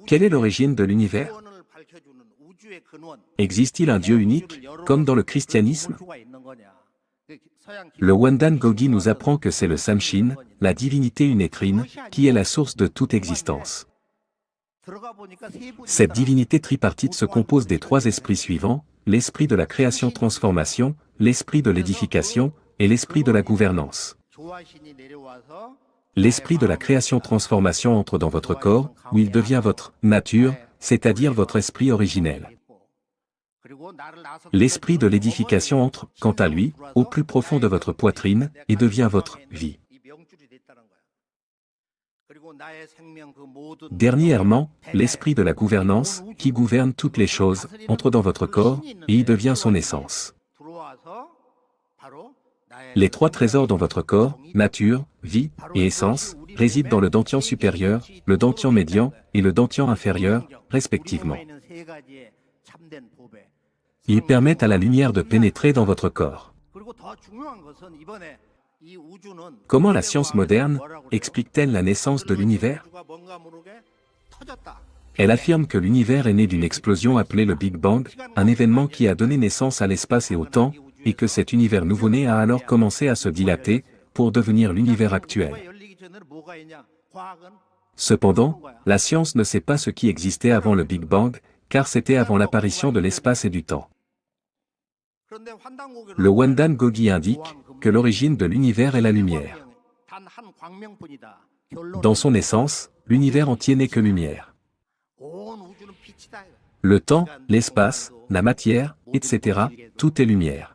Quelle est l'origine de l'univers? Existe-t-il un Dieu unique, comme dans le christianisme? Le Wandan Gogi nous apprend que c'est le Samshin, la divinité unétrine, qui est la source de toute existence. Cette divinité tripartite se compose des trois esprits suivants, l'esprit de la création-transformation, l'esprit de l'édification, et l'esprit de la gouvernance. L'esprit de la création-transformation entre dans votre corps, où il devient votre nature, c'est-à-dire votre esprit originel. L'esprit de l'édification entre, quant à lui, au plus profond de votre poitrine, et devient votre vie. Dernièrement, l'esprit de la gouvernance, qui gouverne toutes les choses, entre dans votre corps, et y devient son essence. Les trois trésors dans votre corps, nature, vie, et essence, résident dans le dantian supérieur, le dantian médian, et le dantian inférieur, respectivement. Ils permettent à la lumière de pénétrer dans votre corps. Comment la science moderne explique-t-elle la naissance de l'univers? Elle affirme que l'univers est né d'une explosion appelée le Big Bang, un événement qui a donné naissance à l'espace et au temps, et que cet univers nouveau-né a alors commencé à se dilater, pour devenir l'univers actuel. Cependant, la science ne sait pas ce qui existait avant le Big Bang, car c'était avant l'apparition de l'espace et du temps. Le Wandan Gogi indique que l'origine de l'univers est la lumière. Dans son essence, l'univers entier n'est que lumière. Le temps, l'espace, la matière, etc., tout est lumière.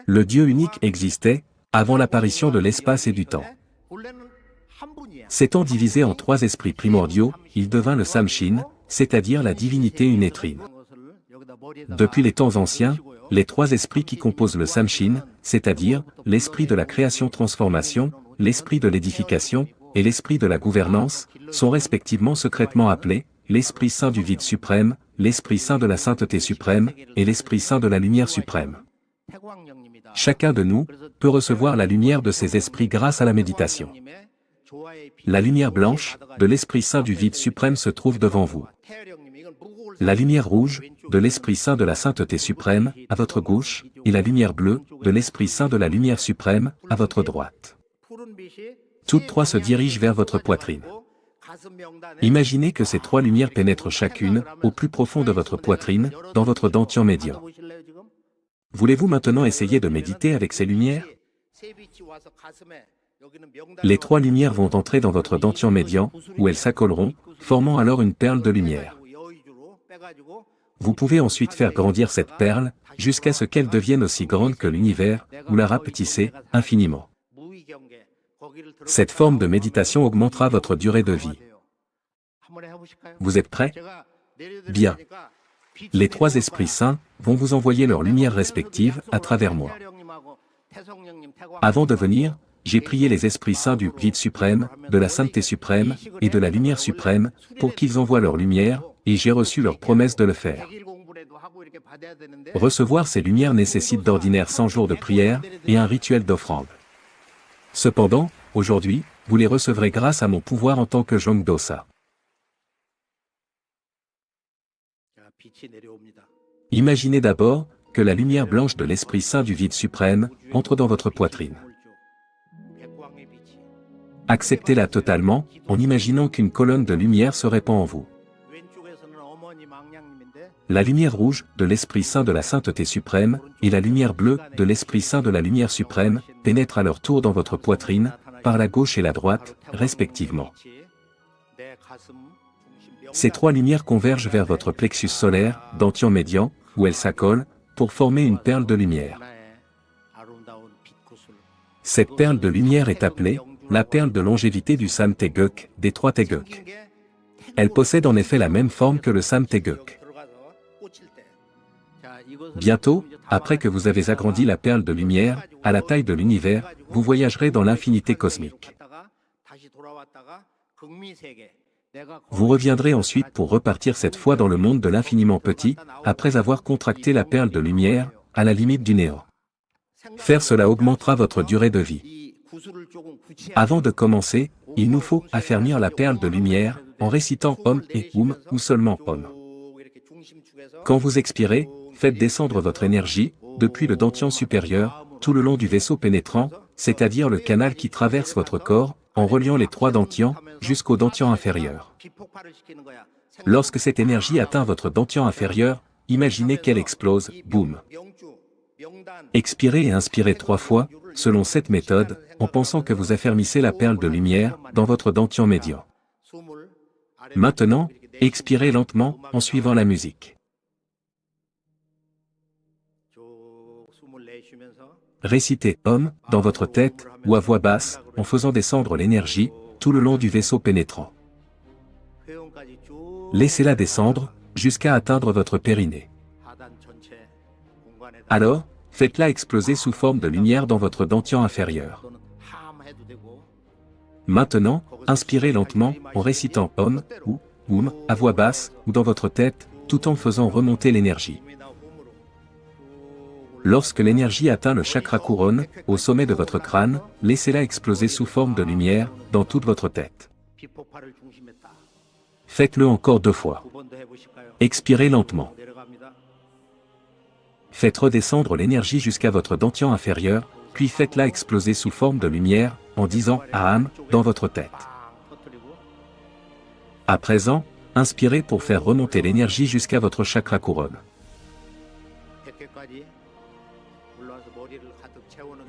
Le Dieu unique existait, avant l'apparition de l'espace et du temps. S'étant divisé en trois esprits primordiaux, il devint le Samshin, c'est-à-dire la divinité unétrine. Depuis les temps anciens, les trois esprits qui composent le Samshin, c'est-à-dire l'esprit de la création-transformation, l'esprit de l'édification, et l'esprit de la gouvernance, sont respectivement secrètement appelés l'Esprit Saint du vide suprême, l'Esprit Saint de la sainteté suprême, et l'Esprit Saint de la lumière suprême. Chacun de nous peut recevoir la lumière de ces esprits grâce à la méditation. La lumière blanche, de l'Esprit Saint du vide suprême se trouve devant vous. La lumière rouge, de l'Esprit Saint de la sainteté suprême, à votre gauche, et la lumière bleue, de l'Esprit Saint de la lumière suprême, à votre droite. Toutes trois se dirigent vers votre poitrine. Imaginez que ces trois lumières pénètrent chacune, au plus profond de votre poitrine, dans votre dantian médian. Voulez-vous maintenant essayer de méditer avec ces lumières? Les trois lumières vont entrer dans votre dantian médian, où elles s'accoleront, formant alors une perle de lumière. Vous pouvez ensuite faire grandir cette perle, jusqu'à ce qu'elle devienne aussi grande que l'univers, ou la rapetissez, infiniment. Cette forme de méditation augmentera votre durée de vie. Vous êtes prêts? Bien. Les trois esprits saints vont vous envoyer leurs lumières respectives à travers moi. Avant de venir, j'ai prié les esprits saints du vide suprême, de la sainteté suprême, et de la lumière suprême, pour qu'ils envoient leur lumière, et j'ai reçu leur promesse de le faire. Recevoir ces lumières nécessite d'ordinaire 100 jours de prière, et un rituel d'offrande. Cependant, aujourd'hui, vous les recevrez grâce à mon pouvoir en tant que Jongdosa. Imaginez d'abord que la lumière blanche de l'Esprit Saint du vide suprême entre dans votre poitrine. Acceptez-la totalement, en imaginant qu'une colonne de lumière se répand en vous. La lumière rouge, de l'Esprit Saint de la sainteté suprême, et la lumière bleue, de l'Esprit Saint de la lumière suprême, pénètrent à leur tour dans votre poitrine, par la gauche et la droite, respectivement. Ces trois lumières convergent vers votre plexus solaire, dantian médian, où elles s'accolent, pour former une perle de lumière. Cette perle de lumière est appelée la perle de longévité du Sam Taeguk, des trois Taeguk. Elle possède en effet la même forme que le Sam Taeguk. Bientôt, après que vous avez agrandi la perle de lumière, à la taille de l'univers, vous voyagerez dans l'infinité cosmique. Vous reviendrez ensuite pour repartir cette fois dans le monde de l'infiniment petit, après avoir contracté la perle de lumière, à la limite du néant. Faire cela augmentera votre durée de vie. Avant de commencer, il nous faut affermir la perle de lumière, en récitant Om et ou seulement Om. Quand vous expirez, faites descendre votre énergie, depuis le dantian supérieur, tout le long du vaisseau pénétrant, c'est-à-dire le canal qui traverse votre corps, en reliant les trois dantians, jusqu'au dantian inférieur. Lorsque cette énergie atteint votre dantian inférieur, imaginez qu'elle explose, boum. Expirez et inspirez 3 fois, selon cette méthode, en pensant que vous affermissez la perle de lumière, dans votre dantian médian. Maintenant, expirez lentement, en suivant la musique. Récitez Om, dans votre tête, ou à voix basse, en faisant descendre l'énergie, tout le long du vaisseau pénétrant. Laissez-la descendre, jusqu'à atteindre votre périnée. Alors, faites-la exploser sous forme de lumière dans votre dantian inférieur. Maintenant, inspirez lentement, en récitant Om, ou à voix basse, ou dans votre tête, tout en faisant remonter l'énergie. Lorsque l'énergie atteint le chakra couronne, au sommet de votre crâne, laissez-la exploser sous forme de lumière, dans toute votre tête. Faites-le encore 2 fois. Expirez lentement. Faites redescendre l'énergie jusqu'à votre dantian inférieur, puis faites-la exploser sous forme de lumière, en disant Aham, dans votre tête. À présent, inspirez pour faire remonter l'énergie jusqu'à votre chakra couronne.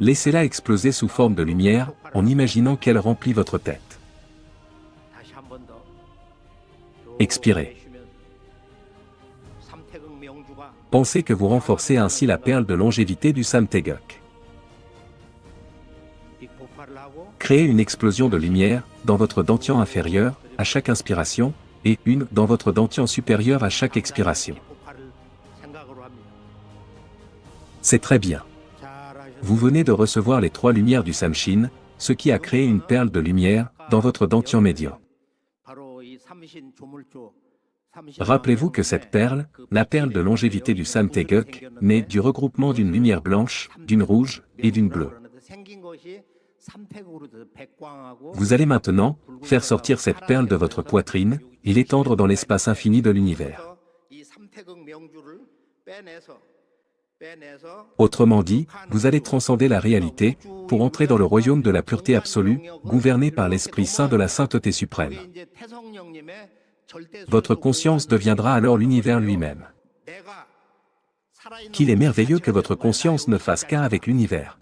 Laissez-la exploser sous forme de lumière, en imaginant qu'elle remplit votre tête. Expirez. Pensez que vous renforcez ainsi la perle de longévité du Samtaeguk. Créez une explosion de lumière, dans votre dantian inférieur, à chaque inspiration, et une dans votre dantian supérieur à chaque expiration. C'est très bien. Vous venez de recevoir les 3 lumières du Samshin, ce qui a créé une perle de lumière, dans votre dantian médian. Rappelez-vous que cette perle, la perle de longévité du Samtaeguk, naît du regroupement d'une lumière blanche, d'une rouge, et d'une bleue. Vous allez maintenant, faire sortir cette perle de votre poitrine, et l'étendre dans l'espace infini de l'univers. Autrement dit, vous allez transcender la réalité, pour entrer dans le royaume de la pureté absolue, gouverné par l'Esprit Saint de la sainteté suprême. Votre conscience deviendra alors l'univers lui-même. Qu'il est merveilleux que votre conscience ne fasse qu'un avec l'univers.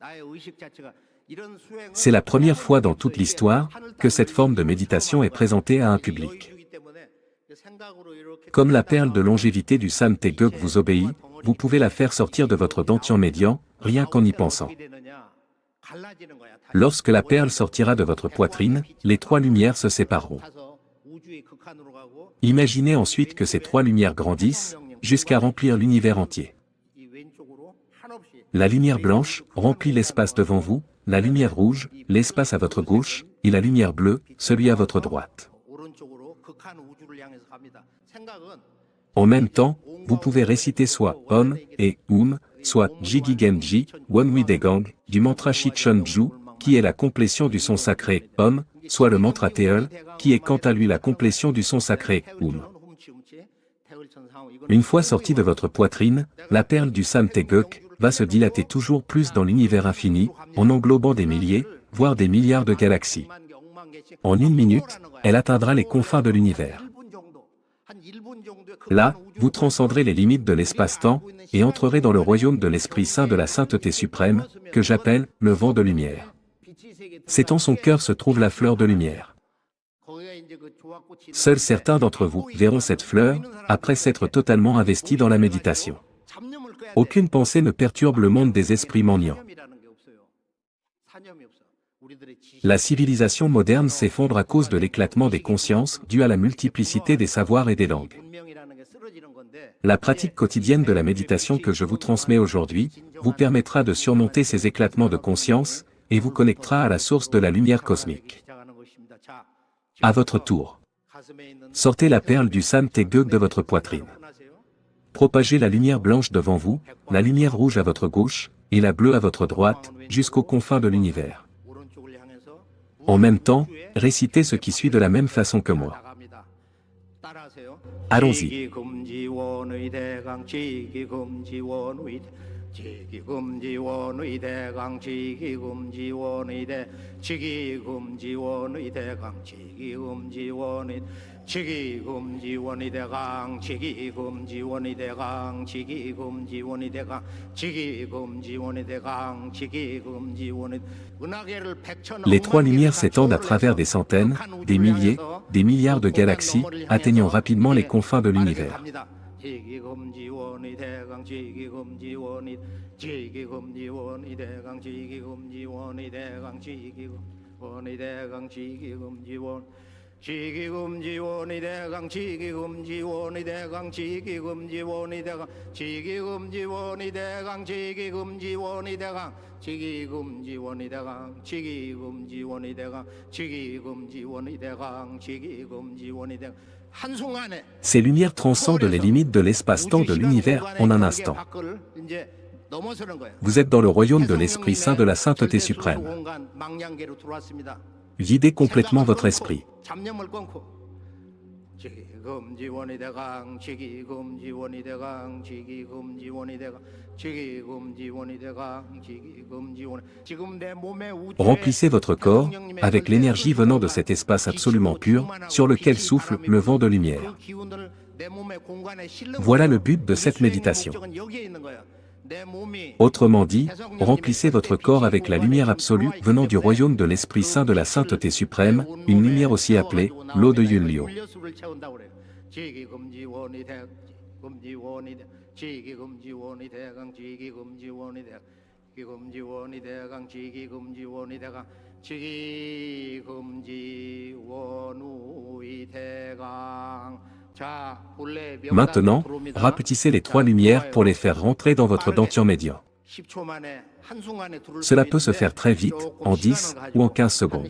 C'est la première fois dans toute l'histoire, que cette forme de méditation est présentée à un public. Comme la perle de longévité du Samtaeguk vous obéit, vous pouvez la faire sortir de votre dantian médian, rien qu'en y pensant. Lorsque la perle sortira de votre poitrine, les 3 lumières se sépareront. Imaginez ensuite que ces 3 lumières grandissent, jusqu'à remplir l'univers entier. La lumière blanche remplit l'espace devant vous, la lumière rouge, l'espace à votre gauche, et la lumière bleue, celui à votre droite. En même temps, vous pouvez réciter soit Om et soit Jigi Genji, Wonwi Degang, du mantra Shichonju, qui est la complétion du son sacré Om, soit le mantra Teul, qui est quant à lui la complétion du son sacré Une fois sortie de votre poitrine, la perle du Samtaeguk va se dilater toujours plus dans l'univers infini, en englobant des milliers, voire des milliards de galaxies. En 1 minute, elle atteindra les confins de l'univers. Là, vous transcenderez les limites de l'espace-temps, et entrerez dans le royaume de l'Esprit Saint de la sainteté suprême, que j'appelle le vent de lumière. C'est en son cœur se trouve la fleur de lumière. Seuls certains d'entre vous verront cette fleur, après s'être totalement investis dans la méditation. Aucune pensée ne perturbe le monde des esprits mendiants. La civilisation moderne s'effondre à cause de l'éclatement des consciences dû à la multiplicité des savoirs et des langues. La pratique quotidienne de la méditation que je vous transmets aujourd'hui, vous permettra de surmonter ces éclatements de conscience, et vous connectera à la source de la lumière cosmique. À votre tour, sortez la perle du Samtaeguk de votre poitrine. Propagez la lumière blanche devant vous, la lumière rouge à votre gauche, et la bleue à votre droite, jusqu'aux confins de l'univers. En même temps, récitez ce qui suit de la même façon que moi. Allons-y. 지기금지원의 대강 지기금지원의 대 지기금지원의 대강 지기금지원의 지기금지원의 대강 지기금지원의 대강 지기금지원의 대강 지기금지원의 대강 지기금지원의 Les trois lumières s'étendent à travers des centaines, des milliers, des milliards de galaxies, atteignant rapidement les confins de l'univers. 지기금지원의 대강 지기금지원의 지기금지원의 대강 지기금지원의 대강 지기금지원의 대강 지기금지원 지기금지원의 대강 지기금지원의 대강 지기금지원의 대강 지기금지원의 대강 지기금지원의 대강 지기금지원의 대강 지기금지원의 대강 지기금지원의 대강 지기금지원의 대강 Ces lumières transcendent les limites de l'espace-temps de l'univers en un instant. Vous êtes dans le royaume de l'Esprit Saint de la Sainteté suprême. Videz complètement votre esprit. Remplissez votre corps avec l'énergie venant de cet espace absolument pur, sur lequel souffle le vent de lumière. Voilà le but de cette méditation. Autrement dit, remplissez votre corps avec la lumière absolue venant du royaume de l'Esprit Saint de la Sainteté suprême, une lumière aussi appelée l'eau de Yunlyo. Maintenant, rapetissez les trois lumières pour les faire rentrer dans votre dantian médian. Cela peut se faire très vite, en 10 ou en 15 secondes.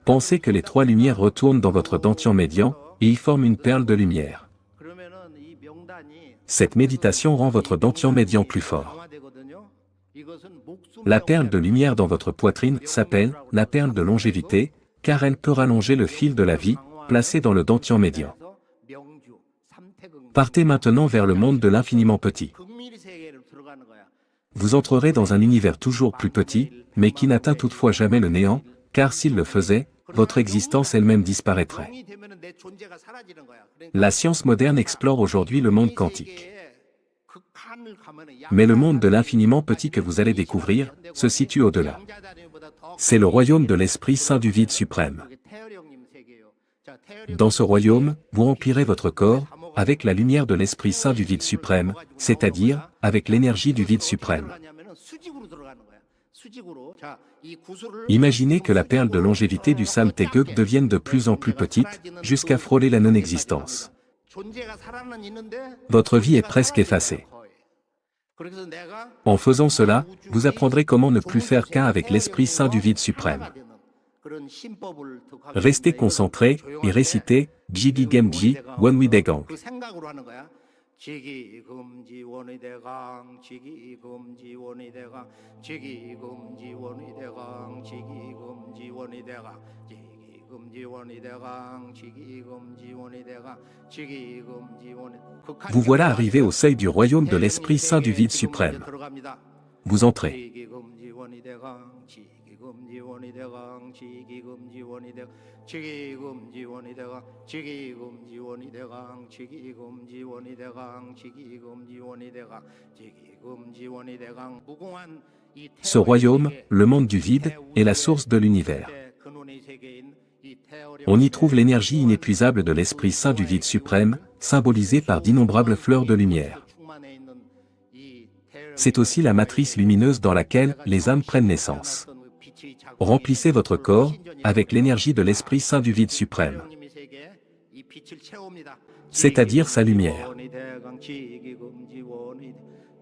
Pensez que les trois lumières retournent dans votre dantian médian, et y forment une perle de lumière. Cette méditation rend votre dantian médian plus fort. La perle de lumière dans votre poitrine s'appelle la perle de longévité, car elle peut rallonger le fil de la vie, placé dans le dantian médian. Partez maintenant vers le monde de l'infiniment petit. Vous entrerez dans un univers toujours plus petit, mais qui n'atteint toutefois jamais le néant, car s'il le faisait, votre existence elle-même disparaîtrait. La science moderne explore aujourd'hui le monde quantique. Mais le monde de l'infiniment petit que vous allez découvrir, se situe au-delà. C'est le royaume de l'Esprit Saint du vide suprême. Dans ce royaume, vous remplirez votre corps, avec la lumière de l'Esprit Saint du vide suprême, c'est-à-dire, avec l'énergie du vide suprême. Imaginez que la perle de longévité du Samtaeguk devienne de plus en plus petite, jusqu'à frôler la non-existence. Votre vie est presque effacée. En faisant cela, vous apprendrez comment ne plus faire qu'un avec l'Esprit Saint du vide suprême. Restez concentré et récitez Jigi Gemji Wonwi Degang. Vous voilà arrivé au seuil du royaume de l'Esprit Saint du vide suprême. Vous entrez. Ce royaume, le monde du vide, est la source de l'univers. On y trouve l'énergie inépuisable de l'Esprit Saint du vide suprême, symbolisée par d'innombrables fleurs de lumière. C'est aussi la matrice lumineuse dans laquelle les âmes prennent naissance. Remplissez votre corps avec l'énergie de l'Esprit Saint du vide suprême, c'est-à-dire sa lumière.